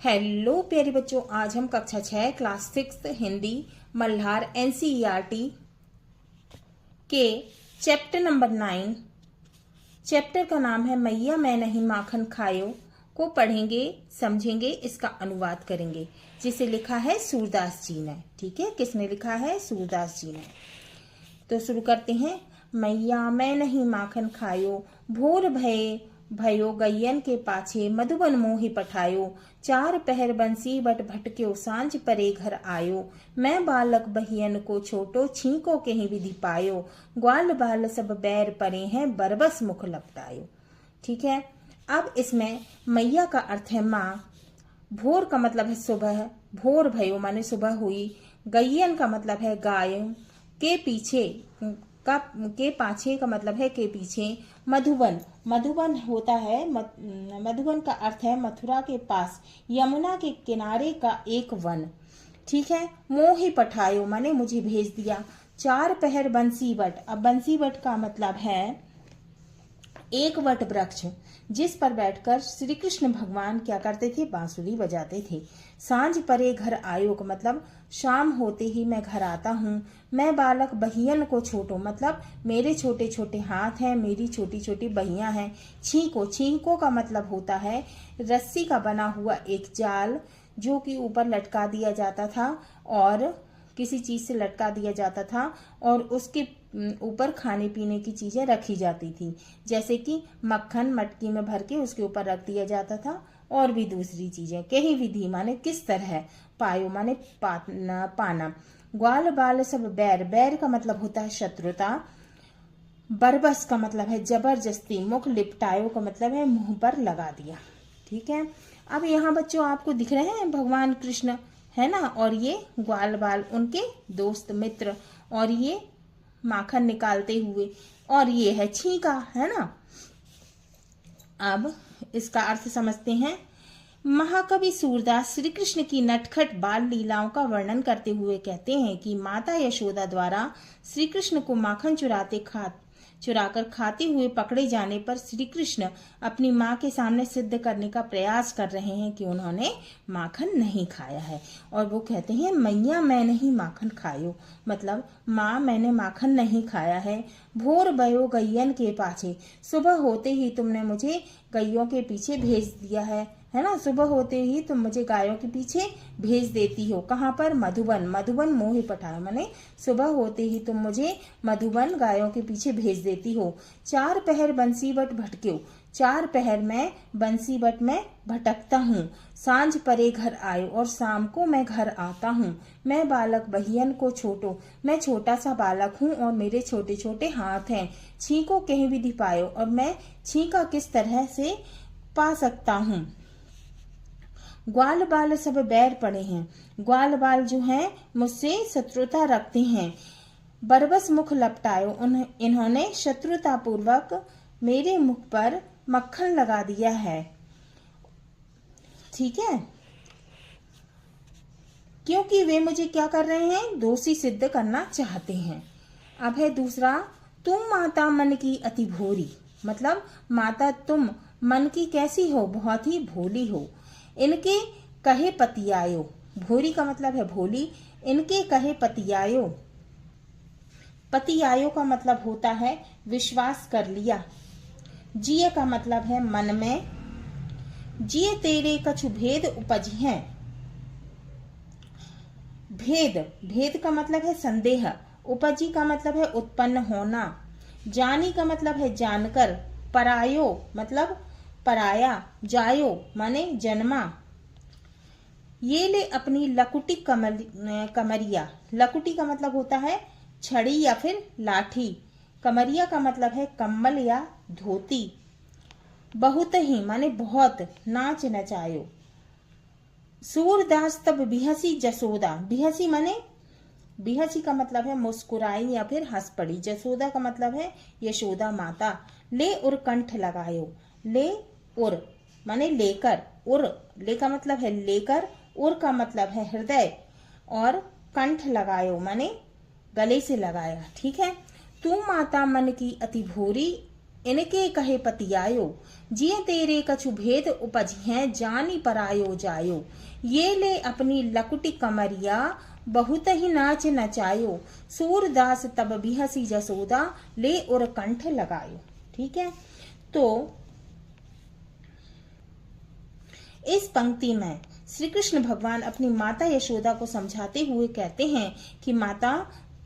Hello प्यारे बच्चों, आज हम कक्षा 6 क्लास 6 हिंदी मल्हार एनसीईआरटी के चैप्टर नंबर 9। चैप्टर का नाम है मैया मैं नहीं माखन खायो को पढ़ेंगे, समझेंगे, इसका अनुवाद करेंगे, जिसे लिखा है सूरदास जी ने। ठीक है, किसने लिखा है? सूरदास जी ने। तो शुरू करते हैं। मैया मैं नहीं माखन खायो, भोर भये भयो गैयन के पाछे, मधुबन मोहि पठायो, चार पहर बंसी बट भटक्यो, सांझ परे घर आयो, मैं बालक बहियन को छोटो, छींको कहीं विधि पायो, ग्वाल बाल सब बैर परे हैं, बरबस मुख लपटायो। ठीक है, अब इसमें मैया का अर्थ है माँ, भोर का मतलब है सुबह, भोर भयो माने सुबह हुई, गैयन का मतलब है गाय, के पीछे के पाछे का मतलब है के पीछे, मधुबन, मधुबन होता है मधुबन का अर्थ है मथुरा के पास, यमुना के किनारे का एक वन। ठीक है, मोहि पठायो माने मुझे भेज दिया, चार पहर बंसी बट, अब बंसी बट का मतलब है एक वट वृक्ष, जिस पर बैठकर श्री कृष्ण भगवान क्या करते थे? बांसुरी बजाते थे। सांझ परे घर आयो का मतलब शाम होते ही मैं घर आता हूँ। मैं बालक बहियन को छोटो मतलब मेरे छोटे छोटे हाथ हैं, मेरी छोटी छोटी बहियां हैं। छींको, छींको का मतलब होता है रस्सी का बना हुआ एक जाल, जो कि ऊपर लटका दिया जाता था और किसी चीज से लटका दिया जाता था और उसके ऊपर खाने पीने की चीजें रखी जाती थी, जैसे कि मक्खन मटकी में भर के उसके ऊपर रख दिया जाता था और भी दूसरी चीजें। कहीं विधि माने किस तरह, पायो माने पाना, ग्वाल बाल सब बैर, बैर का मतलब होता है शत्रुता, बरबस का मतलब है जबरदस्ती, मुख लिपटायो का मतलब है मुंह पर लगा दिया। ठीक है, अब यहाँ बच्चों आपको दिख रहे हैं भगवान कृष्ण, है ना, और ये ग्वाल बाल उनके दोस्त मित्र, और ये माखन निकालते हुए, और ये है छींका, है ना। अब इसका अर्थ समझते हैं। महाकवि सूरदास श्री कृष्ण की नटखट बाल लीलाओं का वर्णन करते हुए कहते हैं कि माता यशोदा द्वारा श्री कृष्ण को माखन चुराकर खाते हुए पकड़े जाने पर श्री कृष्ण अपनी माँ के सामने सिद्ध करने का प्रयास कर रहे हैं कि उन्होंने माखन नहीं खाया है, और वो कहते हैं मैया मैं नहीं माखन खायो, मतलब माँ मैंने माखन नहीं खाया है। भोर भयो गैयन के पाछे, सुबह होते ही तुमने मुझे गैयों के पीछे भेज दिया है ना, सुबह होते ही तुम मुझे गायों के पीछे भेज देती हो। कहाँ पर? मधुबन, मधुबन मोहि पठायो माने सुबह होते ही तुम मुझे मधुबन गायों के पीछे भेज देती हो। चार पहर बंसी बट भटक्यो, चार पहर में बंसी बट में भटकता हूँ, सांझ परे घर आयो, और शाम को मैं घर आता हूँ। मैं बालक बहियन को छोटो, मैं छोटा सा बालक हूँ और मेरे छोटे छोटे हाथ हैं। छींको कहीं विधि पायो, और मैं छींका किस तरह से पा सकता हूँ। ग्वाल बाल सब बैर पड़े हैं, ग्वाल बाल जो हैं मुझसे शत्रुता रखते हैं। बरबस मुख लपटायो, इन्होंने शत्रुता पूर्वक मेरे मुख पर मक्खन लगा दिया है। ठीक है, क्योंकि वे मुझे क्या कर रहे हैं? दोषी सिद्ध करना चाहते हैं। अब है दूसरा, तुम माता मन की अति भोरी, मतलब माता तुम मन की कैसी हो? बहुत ही भोली हो। इनके कहे पतियायो, भोरी का मतलब है भोली, इनके कहे पतियायो, पतियायो का मतलब होता है विश्वास कर लिया। जिये का मतलब है मन में, जिये तेरे कछु भेद उपजी हैं, भेद, भेद का मतलब है संदेह, उपजी का मतलब है उत्पन्न होना, जानी का मतलब है जानकर, परायो मतलब पराया, जायो माने जन्मा। ये ले अपनी लकुटी कमरिया, लकुटी का मतलब होता है छड़ी या फिर लाठी, कमरिया का मतलब है कम्बल या धोती। बहुत ही माने बहुत, नाच नचायो। सूरदास तब बिहसी जसोदा, बिहसी माने बिहसी का मतलब है मुस्कुराई या फिर हंस पड़ी, जसोदा का मतलब है यशोदा माता। ले उर कंठ लगायो, ले उर माने लेकर, उर ले का मतलब है लेकर, उर का मतलब है हृदय, और कंठ लगायो माने गले से लगाया। ठीक है, तू माता मन की अति भोरी इनके कहे पतियायो, जिये तेरे कछु भेद उपजिहें, जानी परायो जायो। ये ले अपनी लकुटी कमरिया, बहुत ही नाच नचायो। सूरदास तब बिहसी जसोदा, ले उर कंठ लगायो। ठीक है, तो इस पंक्ति में श्री कृष्ण भगवान अपनी माता यशोदा को समझाते हुए कहते हैं कि माता,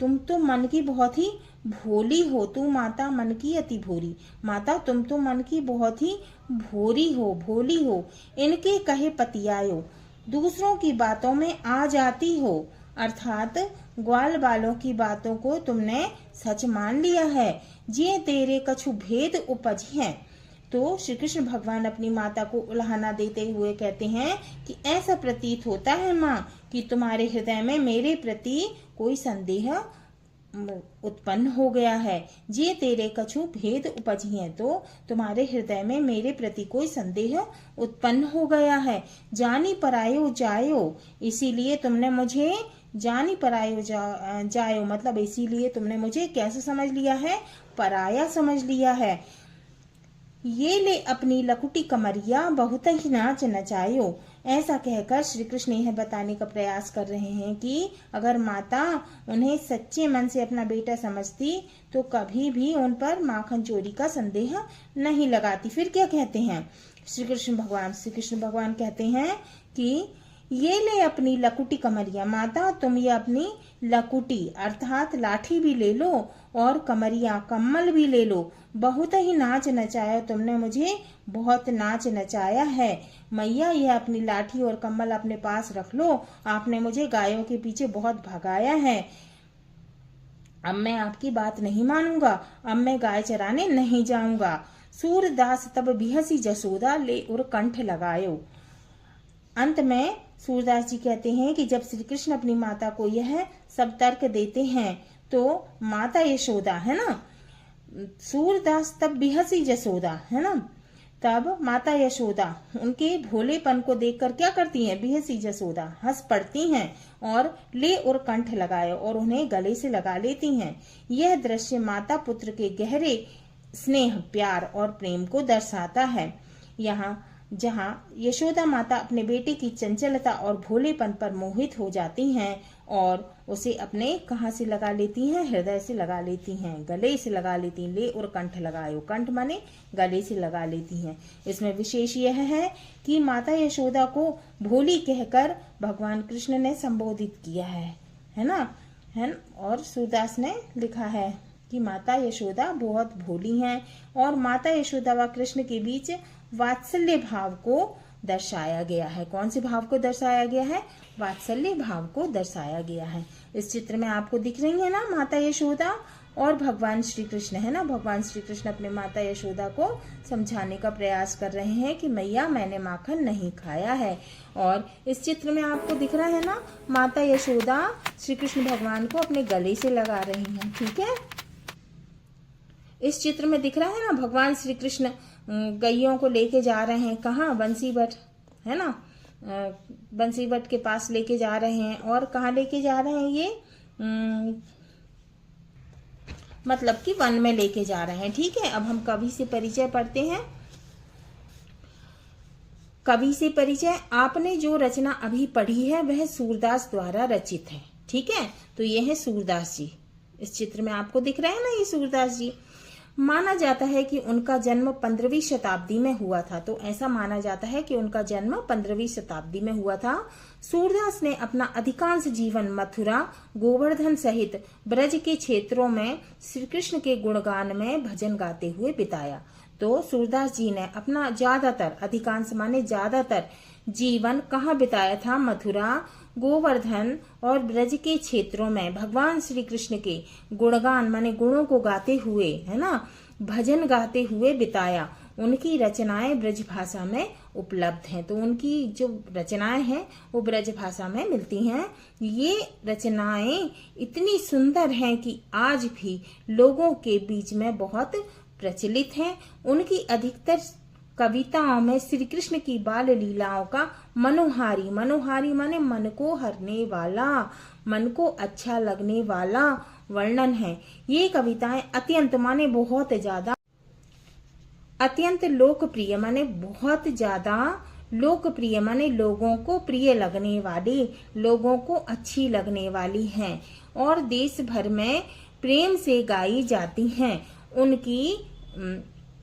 तुम तो मन की बहुत ही भोली हो, तू माता मन की अति भोरी। माता, तुम तो मन की बहुत ही भोरी हो, भोली हो। इनके कहे पतियायो, दूसरों की बातों में आ जाती हो, अर्थात ग्वाल बालों की बातों को तुमने सच मान लिया है। जे तेरे कछु भेद उपज हैं। तो श्री कृष्ण भगवान अपनी माता को उल्हाना देते हुए कहते हैं कि ऐसा प्रतीत होता है माँ कि तुम्हारे हृदय में मेरे प्रति कोई संदेह उत्पन्न हो गया है। जे तेरे कछु भेद उपजी हैं, तो तुम्हारे हृदय में मेरे प्रति कोई संदेह उत्पन्न हो गया है। जानी परायो जायो, इसीलिए तुमने मुझे जानी परायो जायो मतलब इसीलिए तुमने मुझे कैसे समझ लिया है, पराया समझ लिया है। ये ले अपनी लकुटी कमरिया, बहुत ही नाच नचायो। ऐसा कहकर श्री कृष्ण यह बताने का प्रयास कर रहे हैं कि अगर माता उन्हें सच्चे मन से अपना बेटा समझती तो कभी भी उन पर माखन चोरी का संदेह नहीं लगाती। फिर क्या कहते हैं श्री कृष्ण भगवान कहते हैं कि ये ले अपनी लकुटी कमरिया, माता तुम ये अपनी लकुटी अर्थात लाठी भी ले लो और कमरिया कम्मल भी ले लो। बहुत ही नाच नचाया तुमने मुझे, बहुत नाच नचाया है। मैया ये अपनी लाठी और कम्मल अपने पास रख लो, आपने मुझे गायों के पीछे बहुत भगाया है। अब मैं आपकी बात नहीं मानूंगा, अब मैं गाय चराने नहीं जाऊंगा। सूरदास तब बिहसी जसोदा, ले उर कंठ लगायो। अंत में सूरदास जी कहते हैं कि जब श्री कृष्ण अपनी माता को यह सब तर्क देते हैं तो माता यशोदा है ना, सूरदास तब बिहसी जसोदा है ना, तब माता यशोदा उनके भोलेपन को देखकर क्या करती हैं, बिहसी जसोदा हंस पड़ती हैं और ले और कंठ लगाए और उन्हें गले से लगा लेती हैं। यह दृश्य माता पुत्र के गहरे स्नेह, प्यार और प्रेम को दर्शाता है। यहाँ जहाँ यशोदा माता अपने बेटे की चंचलता और भोलेपन पर मोहित हो जाती हैं और उसे अपने कहाँ से लगा लेती हैं, हृदय से लगा लेती हैं, गले से लगा लेती हैं। ले और कंठ लगायो, कंठ माने गले से लगा लेती हैं। इसमें विशेष यह है कि माता यशोदा को भोली कहकर भगवान कृष्ण ने संबोधित किया है ना, है ना? और सूरदास ने लिखा है कि माता यशोदा बहुत भोली हैं और माता यशोदा व कृष्ण के बीच वात्सल्य भाव को दर्शाया गया है। कौन से भाव को दर्शाया गया है, वात्सल्य भाव को दर्शाया गया है। इस चित्र में आपको दिख रही है ना माता यशोदा और भगवान श्री कृष्ण है ना। भगवान श्री कृष्ण अपने माता यशोदा को समझाने का प्रयास कर रहे हैं कि मैया मैंने माखन नहीं खाया है। और इस चित्र में आपको दिख रहा है ना माता यशोदा श्री कृष्ण भगवान को अपने गले से लगा रही हैं। ठीक है, इस चित्र में दिख रहा है ना भगवान श्री कृष्ण गैयों को लेके जा रहे हैं, कहाँ, बंसीबट है ना, बंसीबट के पास लेके जा रहे हैं। और कहाँ लेके जा रहे हैं ये, मतलब कि वन में लेके जा रहे हैं। ठीक है, अब हम कवि से परिचय पढ़ते हैं। कवि से परिचय, आपने जो रचना अभी पढ़ी है वह सूरदास द्वारा रचित है। ठीक है, तो ये है सूरदास जी। इस चित्र में आपको दिख रहे हैं ना ये सूरदास जी। माना जाता है कि उनका जन्म 15वीं शताब्दी में हुआ था। तो ऐसा माना जाता है कि उनका जन्म 15वीं शताब्दी में हुआ था। सूरदास ने अपना अधिकांश जीवन मथुरा, गोवर्धन सहित ब्रज के क्षेत्रों में श्री कृष्ण के गुणगान में भजन गाते हुए बिताया। तो सूरदास जी ने अपना ज्यादातर, अधिकांश माने ज्यादातर जीवन कहाँ बिताया था, मथुरा, गोवर्धन और ब्रज के क्षेत्रों में भगवान श्री कृष्ण के गुणगान माने गुणों को गाते हुए, है ना, भजन गाते हुए बिताया। उनकी रचनाएं ब्रज भाषा में उपलब्ध हैं। तो उनकी जो रचनाएं हैं वो ब्रज भाषा में मिलती हैं। ये रचनाएं इतनी सुंदर हैं कि आज भी लोगों के बीच में बहुत प्रचलित हैं। उनकी अधिकतर कविताओं में श्री कृष्ण की बाल लीलाओं का मनोहारी, मनोहारी माने मन को हरने वाला, मन को अच्छा लगने वाला वर्णन है। ये कविताएं अत्यंत माने बहुत ज्यादा अत्यंत लोकप्रिय माने बहुत ज्यादा लोकप्रिय माने लोगों को प्रिय लगने वाली, लोगों को अच्छी लगने वाली हैं और देश भर में प्रेम से गाई जाती हैं। उनकी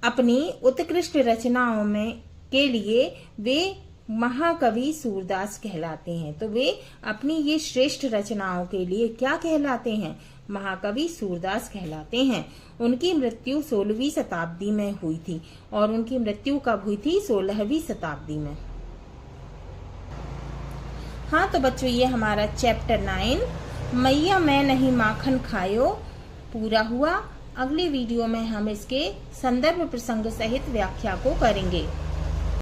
अपनी उत्कृष्ट रचनाओं में के लिए वे महाकवि सूरदास कहलाते हैं। तो वे अपनी ये श्रेष्ठ रचनाओं के लिए क्या कहलाते हैं? महाकवि सूरदास कहलाते हैं। उनकी मृत्यु 16वीं शताब्दी में हुई थी और उनकी मृत्यु कब हुई थी? 16वीं शताब्दी में। हाँ तो बच्चों, ये हमारा चैप्टर 9 मैया मैं नहीं माखन खायो पूरा हुआ। अगले वीडियो में हम इसके संदर्भ प्रसंग सहित व्याख्या को करेंगे।